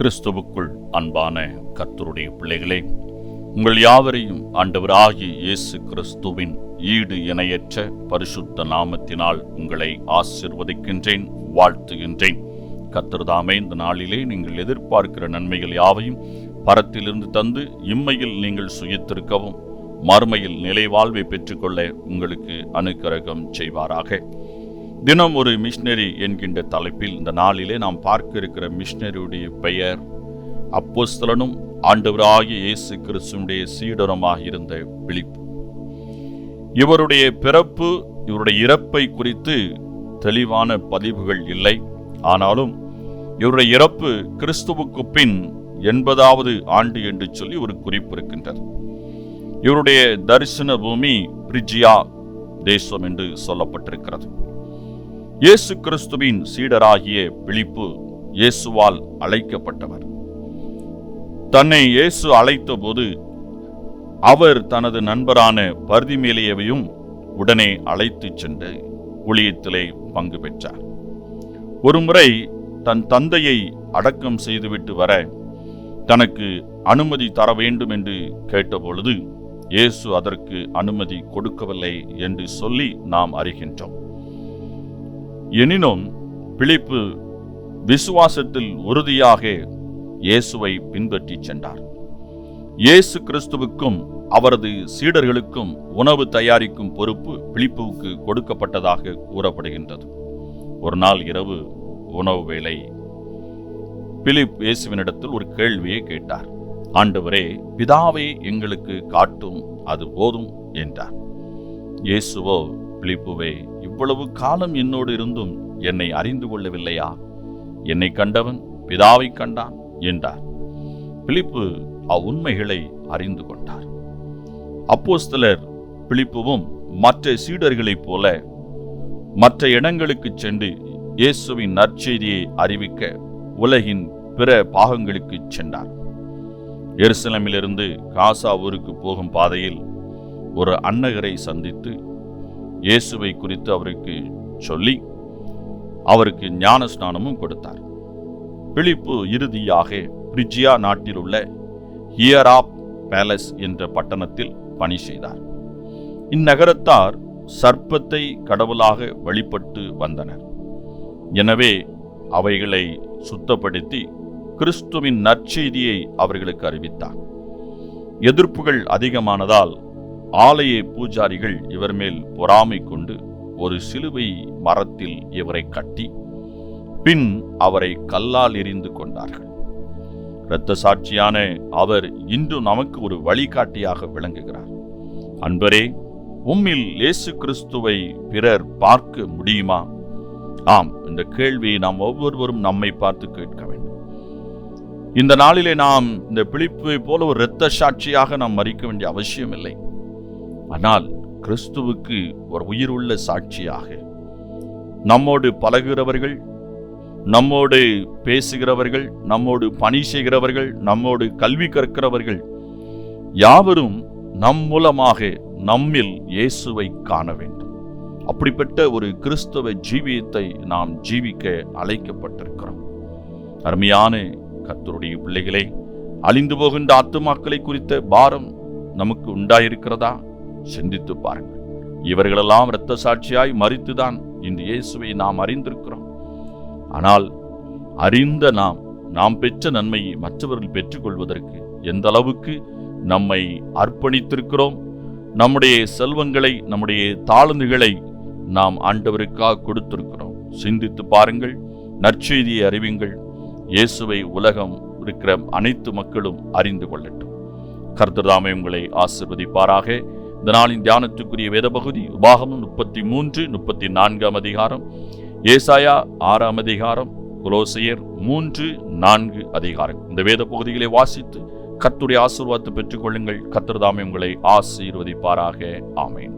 கிறிஸ்துவுக்குள் அன்பான கர்த்தருடைய பிள்ளைகளே, உங்கள் யாவரையும் ஆண்டவராகிய இயேசு கிறிஸ்துவின் ஈடு இணையற்ற பரிசுத்த நாமத்தினால் உங்களை ஆசீர்வதிக்கின்றேன், வாழ்த்துகின்றேன். கர்த்தர் தாமே இந்த நாளிலே நீங்கள் எதிர்பார்க்கிற நன்மைகள் யாவையும் பரத்திலிருந்து தந்து இம்மையில் நீங்கள் சுயித்திருக்கவும் மறுமையில் நிலை வாழ்வை பெற்றுக்கொள்ள உங்களுக்கு அனுக்கிரகம் செய்வாராக. தினம் ஒரு மிஷனரி என்கின்ற தலைப்பில் இந்த நாளிலே நாம் பார்க்க இருக்கிற மிஷனரியுடைய பெயர் அப்போஸ்தலனும் ஆண்டவராகிய இயேசு கிறிஸ்துவினுடைய சீடருமாக இருந்த பிலிப்பு. இவருடைய பிறப்பு, இவருடைய இறப்பை குறித்து தெளிவான பதிவுகள் இல்லை. ஆனாலும் இவருடைய இறப்பு கிறிஸ்துவுக்கு பின் 80வது ஆண்டு என்று சொல்லி ஒரு குறிப்பு இருக்கின்றது. இவருடைய தரிசன பூமி பிரிஜியா தேசம் என்று சொல்லப்பட்டிருக்கிறது. இயேசு கிறிஸ்துவின் சீடராகிய பிலிப்பு இயேசுவால் அழைக்கப்பட்டவர். தன்னை இயேசு அழைத்த போது அவர் தனது நண்பரான பர்திமேலியவையும் உடனே அழைத்து சென்று ஊழியத்திலே பங்கு பெற்றார். ஒருமுறை தன் தந்தையை அடக்கம் செய்துவிட்டு வர தனக்கு அனுமதி தர வேண்டும் என்று கேட்டபொழுது இயேசு அதற்கு அனுமதி கொடுக்கவில்லை என்று சொல்லி நாம் அறிகின்றோம். எனினும் பிலிப்பு விசுவாசத்தில் உறுதியாக இயேசுவை பின்பற்றி சென்றார். இயேசு கிறிஸ்துவுக்கும் அவரது சீடர்களுக்கும் உணவு தயாரிக்கும் பொறுப்பு பிலிப்புவுக்கு கொடுக்கப்பட்டதாக கூறப்படுகின்றது. ஒரு நாள் இரவு உணவு வேளை பிலிப் இயேசுவினிடத்தில் ஒரு கேள்வியை கேட்டார். ஆண்டவரே, பிதாவை எங்களுக்கு காட்டும், அது போதும் என்றார். இயேசுவோ, பிலிப்புவே, இவ்வளவு காலம் என்னோடு இருந்தும் என்னை அறிந்து கொள்ளவில்லையா? என்னை கண்டவன் பிதாவை கண்டான் என்றார். பிலிப்பு அவ்வுண்மைகளை அறிந்து கொண்டார். அப்போஸ்தலர் பிலிப்புவும் மற்ற சீடர்களைப் போல மற்ற இடங்களுக்கு சென்று இயேசுவின் நற்செய்தியை அறிவிக்க உலகின் பிற பாகங்களுக்கு சென்றார். எருசலேமிலிருந்து காசா ஊருக்கு போகும் பாதையில் ஒரு அன்னகரை சந்தித்து இயேசுவை குறித்து அவருக்கு சொல்லி அவருக்கு ஞான ஸ்நானமும் கொடுத்தார். பிலிப்பு இறுதியாக பிரிஜியா நாட்டில் உள்ள ஹியராப் பேலஸ் என்ற பட்டணத்தில் பணி செய்தார். இந்நகரத்தார் சர்ப்பத்தை கடவுளாக வழிபட்டு வந்தனர். எனவே அவைகளை சுத்தப்படுத்தி கிறிஸ்துவின் நற்செய்தியை அவர்களுக்கு அறிவித்தார். எதிர்ப்புகள் அதிகமானதால் ஆலய பூஜாரிகள் இவர் மேல் பொறாமை கொண்டு ஒரு சிலுவை மரத்தில் இவரை கட்டி பின் அவரை கல்லால் எறிந்து கொண்டார்கள். இரத்த சாட்சியான அவர் இன்று நமக்கு ஒரு வழிகாட்டியாக விளங்குகிறார். அன்பரே, உம்மில் இயேசு கிறிஸ்துவை பிறர் பார்க்க முடியுமா? ஆம், இந்த கேள்வியை நாம் ஒவ்வொருவரும் நம்மை பார்த்து கேட்க வேண்டும். இந்த நாளிலே நாம் இந்த பிலிப்பை போல ஒரு இரத்த சாட்சியாக நாம் மறிக்க வேண்டிய அவசியம் இல்லை. ஆனால் கிறிஸ்துவுக்கு ஒரு உயிருள்ள சாட்சியாக நம்மோடு பழகுகிறவர்கள், நம்மோடு பேசுகிறவர்கள், நம்மோடு பணி செய்கிறவர்கள், நம்மோடு கல்வி கற்கிறவர்கள் யாவரும் நம் மூலமாக நம்மில் இயேசுவை காண வேண்டும். அப்படிப்பட்ட ஒரு கிறிஸ்தவ ஜீவியத்தை நாம் ஜீவிக்க அழைக்கப்பட்டிருக்கிறோம். அருமையான கர்த்தருடைய பிள்ளைகளே, அழிந்து போகின்ற ஆத்துமாக்களை குறித்த பாரம் நமக்கு உண்டாயிருக்கிறதா? சிந்தித்து பாருங்கள். இவர்களெல்லாம் இரத்த சாட்சியாய் மரித்துதான் இன்று இயேசுவை நாம் அறிந்திருக்கிறோம். ஆனால் அறிந்த நாம் பெற்ற நன்மையை மற்றவர்கள் பெற்றுக்கொள்வதற்கு எந்த அளவுக்கு நம்மை அர்ப்பணித்திருக்கிறோம்? நம்முடைய செல்வங்களை, நம்முடைய தாளந்துகளை நாம் ஆண்டவருக்காக கொடுத்திருக்கிறோம். சிந்தித்து பாருங்கள். நற்செய்தியை அறிவிங்கள். இயேசுவை உலகம் இருக்கிற அனைத்து மக்களும் அறிந்து கொள்ளட்டும். கர்த்தர் தாமே உங்களை ஆசீர்வதிப்பாராக. இந்த நாளின் தியானத்துக்குரிய வேத பகுதி உபாகமம் 33, 34 அதிகாரம், ஏசாயா 6 அதிகாரம், கொலோசையர் 3, 4 அதிகாரம். இந்த வேத பகுதிகளை வாசித்து கர்த்தருடைய ஆசீர்வாதத்தை பெற்றுக் கொள்ளுங்கள். கர்த்தர் தாமே உங்களை ஆசீர்வதிப்பாராக. ஆமென்.